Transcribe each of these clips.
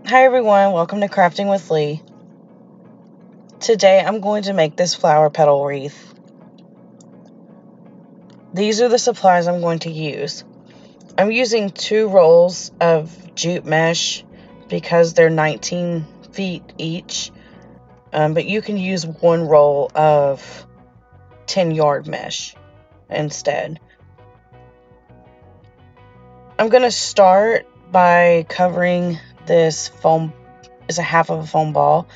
Hi everyone, welcome to Crafting with Lee. Today I'm going to make this flower petal wreath. These are the supplies I'm going to use. I'm using 2 rolls of jute mesh because they're 19 feet each, but you can use 1 roll of 10-yard mesh instead. I'm going to start by covering this foam. It's a half of a foam ball.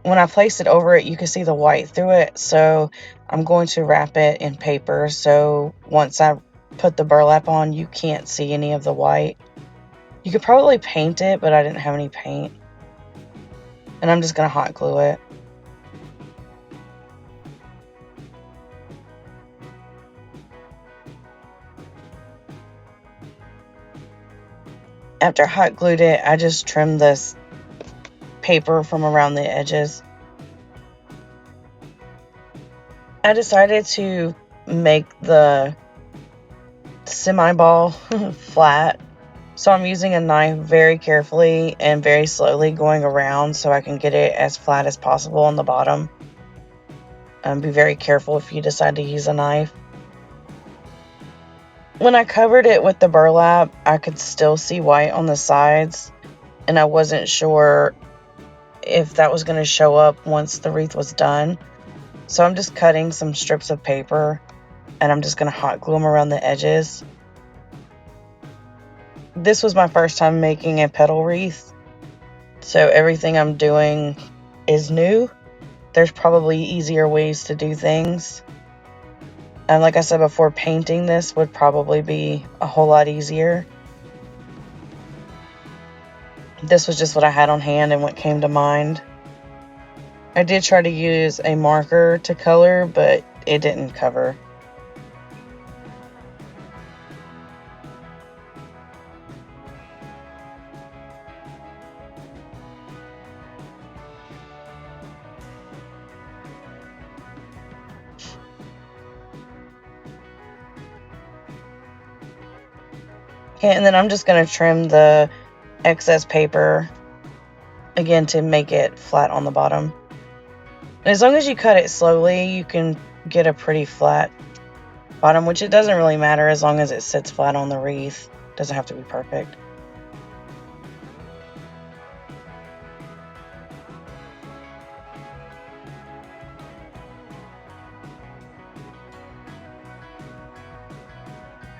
When I place it over it, you can see the white through it, so I'm going to wrap it in paper, so once I put the burlap on, you can't see any of the white. You could probably paint it, but I didn't have any paint. And I'm just going to hot glue it. After I hot glued it, I just trimmed this paper from around the edges. I decided to make the semi-ball flat, so I'm using a knife very carefully and very slowly going around so I can get it as flat as possible on the bottom. Be very careful if you decide to use a knife. When I covered it with the burlap, I could still see white on the sides, and I wasn't sure if that was going to show up once the wreath was done. So I'm just cutting some strips of paper, and I'm just going to hot glue them around the edges. This was my first time making a petal wreath, so everything I'm doing is new. There's probably easier ways to do things. And like I said before, painting this would probably be a whole lot easier. This was just what I had on hand and what came to mind. I did try to use a marker to color, but it didn't cover. Okay, and then I'm just going to trim the excess paper again to make it flat on the bottom. And as long as you cut it slowly, you can get a pretty flat bottom, which it doesn't really matter as long as it sits flat on the wreath. It doesn't have to be perfect.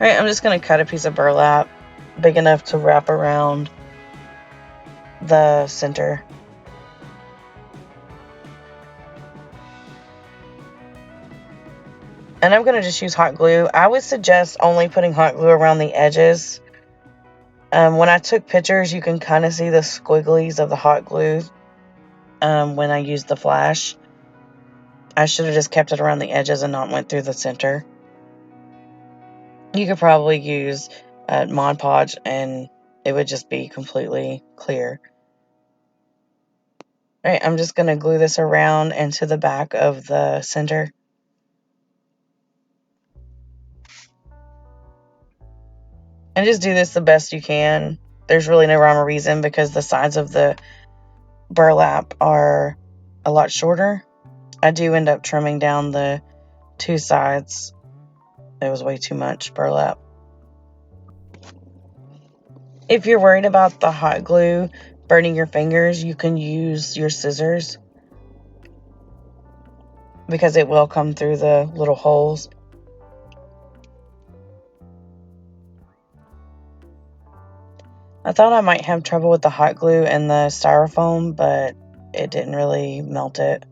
Alright, I'm just going to cut a piece of burlap big enough to wrap around the center. And I'm going to just use hot glue. I would suggest only putting hot glue around the edges. When I took pictures, you can kind of see the squigglies of the hot glue when I used the flash. I should have just kept it around the edges and not went through the center. You could probably use Mod Podge and it would just be completely clear. Alright, I'm just going to glue this around into the back of the center. And just do this the best you can. There's really no rhyme or reason because the sides of the burlap are a lot shorter. I do end up trimming down the 2 sides. It was way too much burlap. If you're worried about the hot glue burning your fingers, you can use your scissors because it will come through the little holes. I thought I might have trouble with the hot glue and the styrofoam, but it didn't really melt it.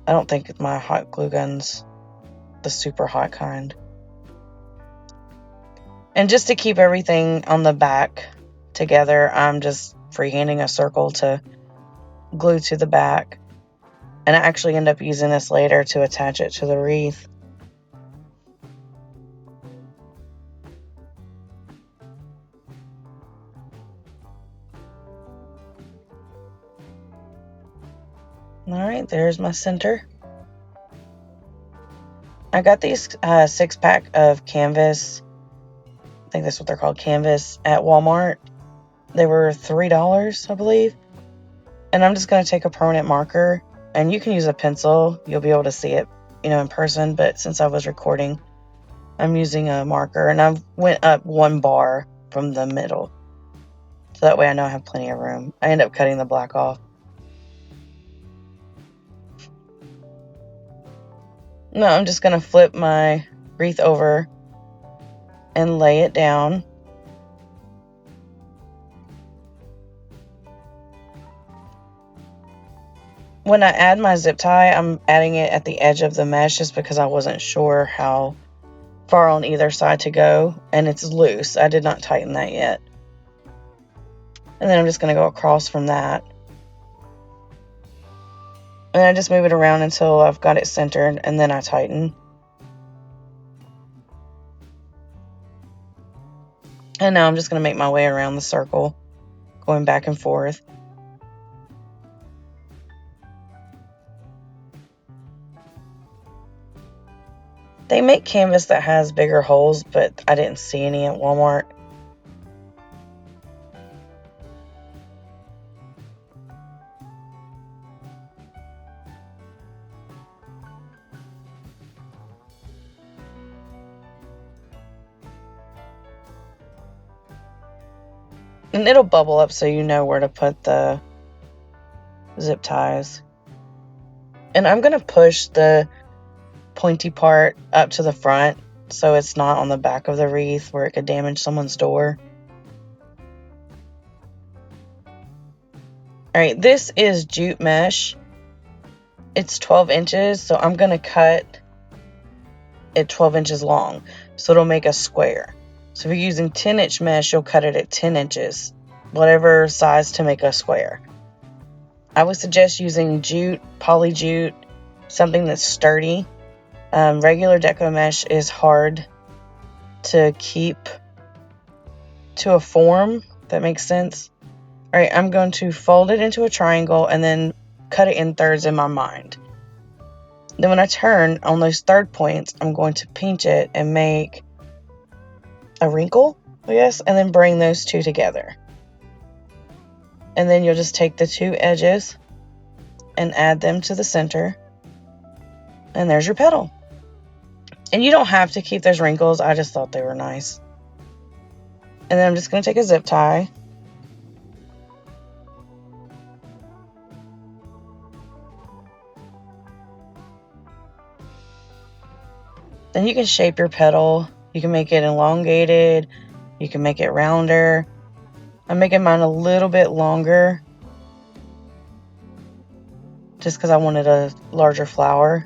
I don't think my hot glue gun's the super hot kind. And just to keep everything on the back together, I'm just freehanding a circle to glue to the back. And I actually end up using this later to attach it to the wreath. Alright, there's my center. I got these 6-pack of Canvas. I think that's what they're called, Canvas, at Walmart. They were $3, I believe. And I'm just going to take a permanent marker, and you can use a pencil. You'll be able to see it, in person. But since I was recording, I'm using a marker, and I went up 1 bar from the middle. So that way I know I have plenty of room. I end up cutting the black off. No, I'm just going to flip my wreath over and lay it down. When I add my zip tie, I'm adding it at the edge of the mesh just because I wasn't sure how far on either side to go, and it's loose. I did not tighten that yet. And then I'm just going to go across from that. And I just move it around until I've got it centered, and then I tighten. And now I'm just going to make my way around the circle, going back and forth. They make canvas that has bigger holes, but I didn't see any at Walmart. And it'll bubble up so you know where to put the zip ties. And I'm going to push the pointy part up to the front so it's not on the back of the wreath where it could damage someone's door. Alright, this is jute mesh. It's 12 inches, so I'm going to cut it 12 inches long, so it'll make a square. So if you're using 10-inch mesh, you'll cut it at 10 inches, whatever size to make a square. I would suggest using jute, poly jute, something that's sturdy. Regular Deco mesh is hard to keep to a form, if that makes sense. Alright, I'm going to fold it into a triangle and then cut it in thirds in my mind. Then when I turn on those third points, I'm going to pinch it and make a wrinkle, I guess, and then bring those two together. And then you'll just take the two edges and add them to the center. And there's your petal. And you don't have to keep those wrinkles. I just thought they were nice. And then I'm just going to take a zip tie. Then you can shape your petal. You can make it elongated. You can make it rounder. I'm making mine a little bit longer just because I wanted a larger flower.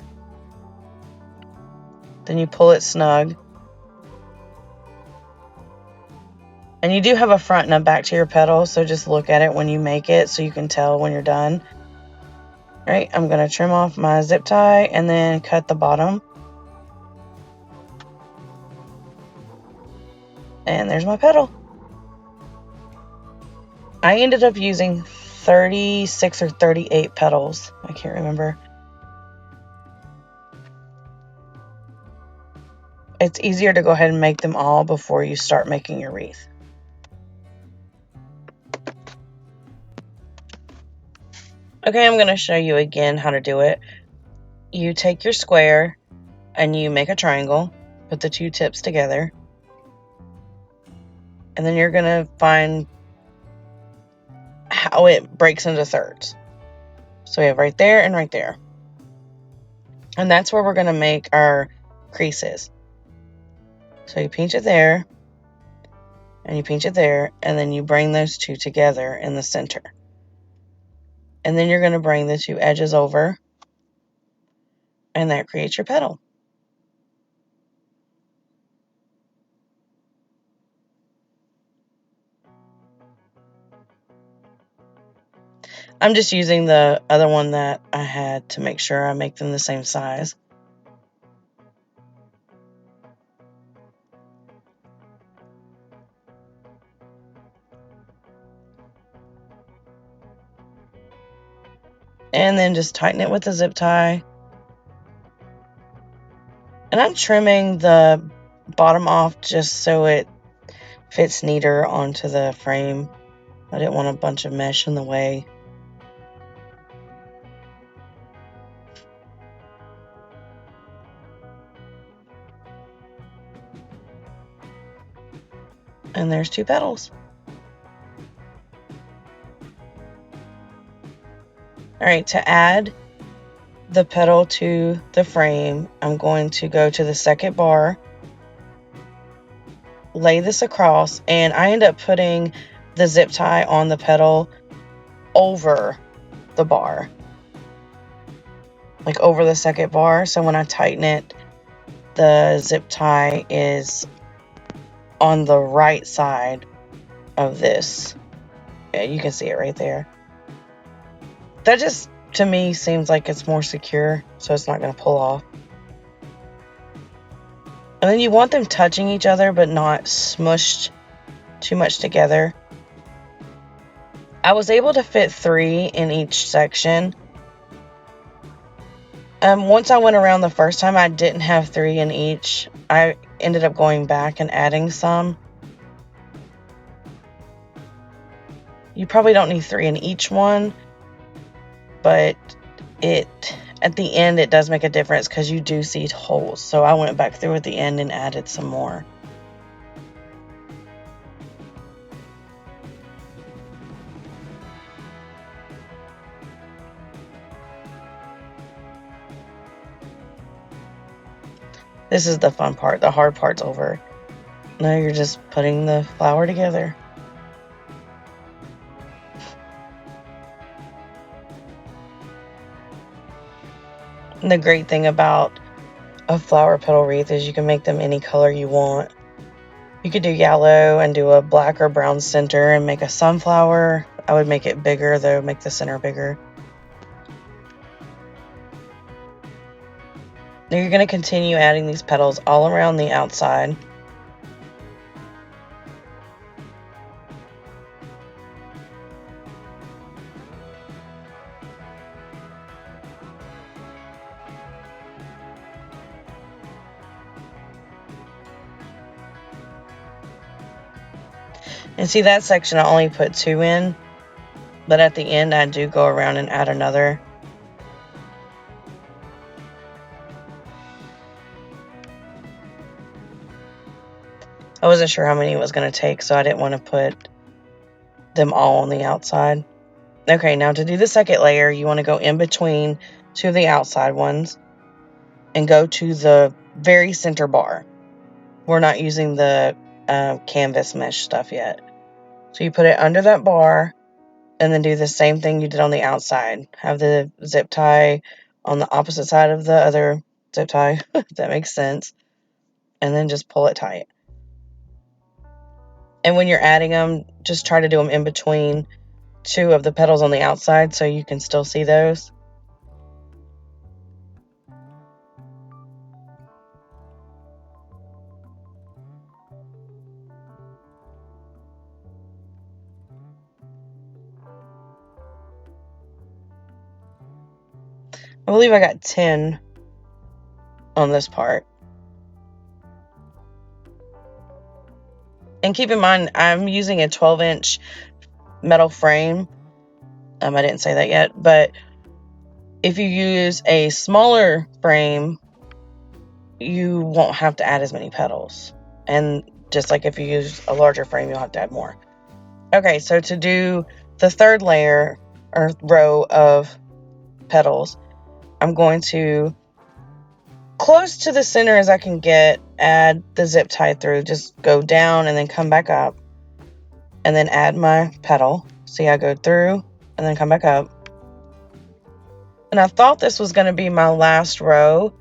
Then you pull it snug. And you do have a front and a back to your petal, so just look at it when you make it so you can tell when you're done. Alright, I'm going to trim off my zip tie and then cut the bottom. And there's my petal. I ended up using 36 or 38 petals. I can't remember. It's easier to go ahead and make them all before you start making your wreath. Okay, I'm going to show you again how to do it. You take your square and you make a triangle, put the two tips together, and then you're going to find how it breaks into thirds. So we have right there and right there. And that's where we're going to make our creases. So you pinch it there, and you pinch it there, and then you bring those two together in the center. And then you're going to bring the two edges over, and that creates your petal. I'm just using the other one that I had to make sure I make them the same size. And then just tighten it with a zip tie. And I'm trimming the bottom off just so it fits neater onto the frame. I didn't want a bunch of mesh in the way. And there's 2 petals. Alright, to add the petal to the frame, I'm going to go to the second bar, lay this across, and I end up putting the zip tie on the petal over the bar, like over the second bar, so when I tighten it, the zip tie is on the right side of this. Yeah, you can see it right there. That just, to me, seems like it's more secure, so it's not going to pull off. And then you want them touching each other, but not smushed too much together. I was able to fit 3 in each section. Once I went around the first time, I didn't have 3 in each. I ended up going back and adding some. You probably don't need 3 in each one, but at the end it does make a difference because you do see holes. So I went back through at the end and added some more. This is the fun part. The hard part's over. Now you're just putting the flower together. And the great thing about a flower petal wreath is you can make them any color you want. You could do yellow and do a black or brown center and make a sunflower. I would make it bigger though, make the center bigger. Now you're going to continue adding these petals all around the outside. And see, that section I only put 2 in, but at the end I do go around and add another. I wasn't sure how many it was going to take, so I didn't want to put them all on the outside. Okay, now to do the second layer, you want to go in between 2 of the outside ones and go to the very center bar. We're not using the canvas mesh stuff yet. So you put it under that bar and then do the same thing you did on the outside. Have the zip tie on the opposite side of the other zip tie, if that makes sense. And then just pull it tight. And when you're adding them, just try to do them in between 2 of the petals on the outside so you can still see those. I believe I got 10 on this part. And keep in mind, I'm using a 12-inch metal frame. I didn't say that yet, but if you use a smaller frame, you won't have to add as many petals. And just like if you use a larger frame, you'll have to add more. Okay, so to do the third layer or row of petals, I'm going to, close to the center as I can get, add the zip tie through. Just go down and then come back up. And then add my petal. See, I go through and then come back up. And I thought this was going to be my last row,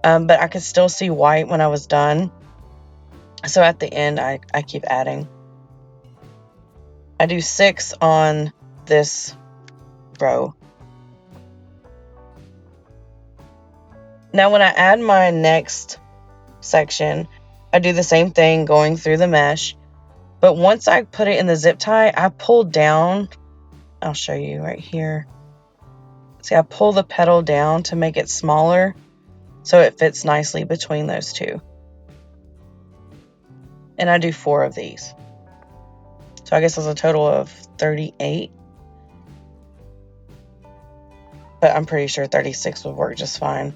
but I could still see white when I was done. So at the end, I keep adding. I do 6 on this row. Now when I add my next section, I do the same thing going through the mesh. But once I put it in the zip tie, I pull down. I'll show you right here. See, I pull the petal down to make it smaller so it fits nicely between those 2. And I do 4 of these. So I guess it's a total of 38. But I'm pretty sure 36 would work just fine.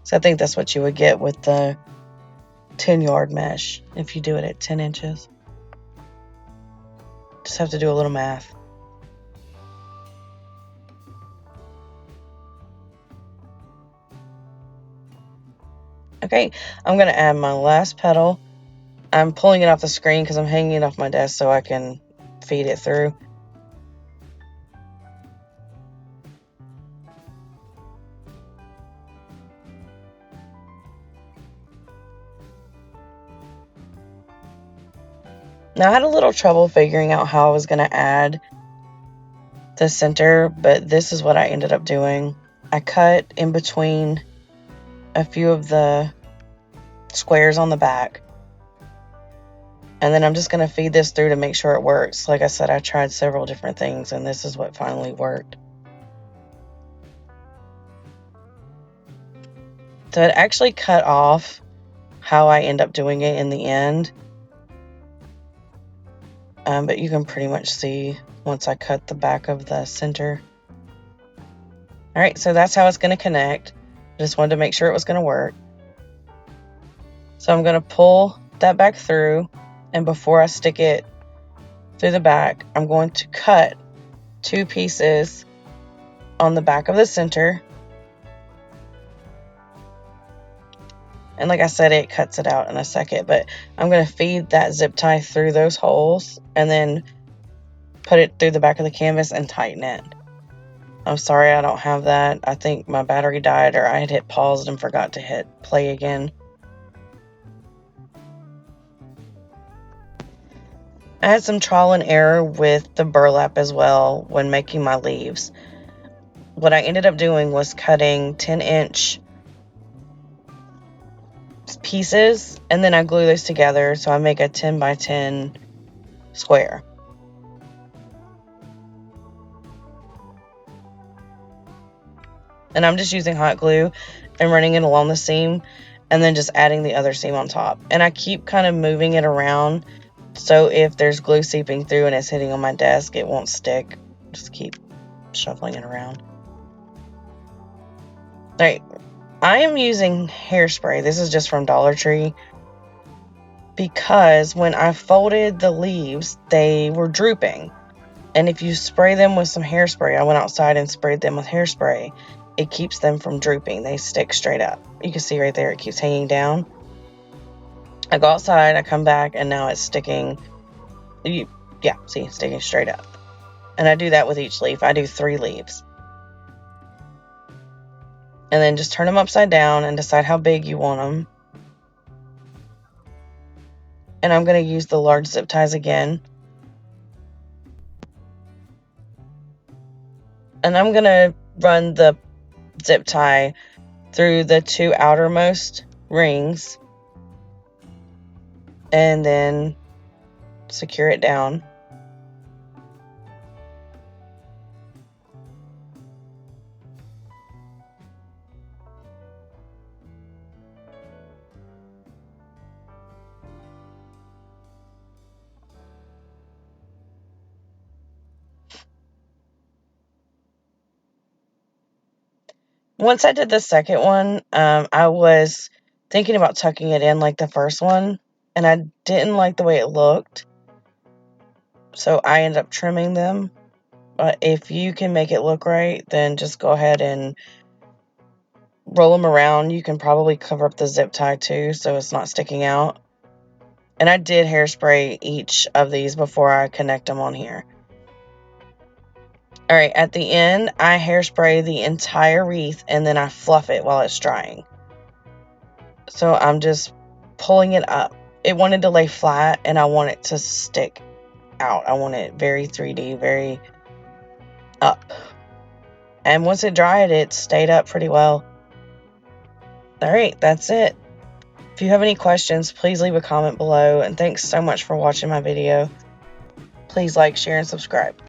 So I think that's what you would get with the 10-yard mesh if you do it at 10 inches. Just have to do a little math. Okay, I'm going to add my last petal. I'm pulling it off the screen because I'm hanging it off my desk so I can feed it through. Now, I had a little trouble figuring out how I was going to add the center, but this is what I ended up doing. I cut in between a few of the squares on the back. And then I'm just going to feed this through to make sure it works. Like I said, I tried several different things, and this is what finally worked. So it actually cut off how I end up doing it in the end. But you can pretty much see once I cut the back of the center. Alright, so that's how it's going to connect. I just wanted to make sure it was going to work. So I'm going to pull that back through, and before I stick it through the back, I'm going to cut 2 pieces on the back of the center. And like I said, it cuts it out in a second, but I'm going to feed that zip tie through those holes and then put it through the back of the canvas and tighten it. I'm sorry I don't have that. I think my battery died, or I had hit pause and forgot to hit play again. I had some trial and error with the burlap as well when making my leaves. What I ended up doing was cutting 10-inch pieces, and then I glue those together so I make a 10 by 10 square. And I'm just using hot glue and running it along the seam and then just adding the other seam on top. And I keep kind of moving it around so if there's glue seeping through and it's hitting on my desk, it won't stick. Just keep shuffling it around. Alright, I am using hairspray. This is just from Dollar Tree, because when I folded the leaves, they were drooping. And if you spray them with some hairspray, I went outside and sprayed them with hairspray, it keeps them from drooping. They stick straight up. You can see right there, it keeps hanging down. I go outside, I come back, and now it's sticking. Yeah, see, it's sticking straight up. And I do that with each leaf. I do 3 leaves. And then just turn them upside down and decide how big you want them. And I'm going to use the large zip ties again. And I'm going to run the zip tie through the 2 outermost rings. And then secure it down. Once I did the second one, I was thinking about tucking it in like the first one, and I didn't like the way it looked, so I ended up trimming them. But if you can make it look right, then just go ahead and roll them around. You can probably cover up the zip tie too, so it's not sticking out. And I did hairspray each of these before I connect them on here. Alright, at the end, I hairspray the entire wreath and then I fluff it while it's drying. So I'm just pulling it up. It wanted to lay flat and I want it to stick out. I want it very 3D, very up. And once it dried, it stayed up pretty well. Alright, that's it. If you have any questions, please leave a comment below. And thanks so much for watching my video. Please like, share, and subscribe.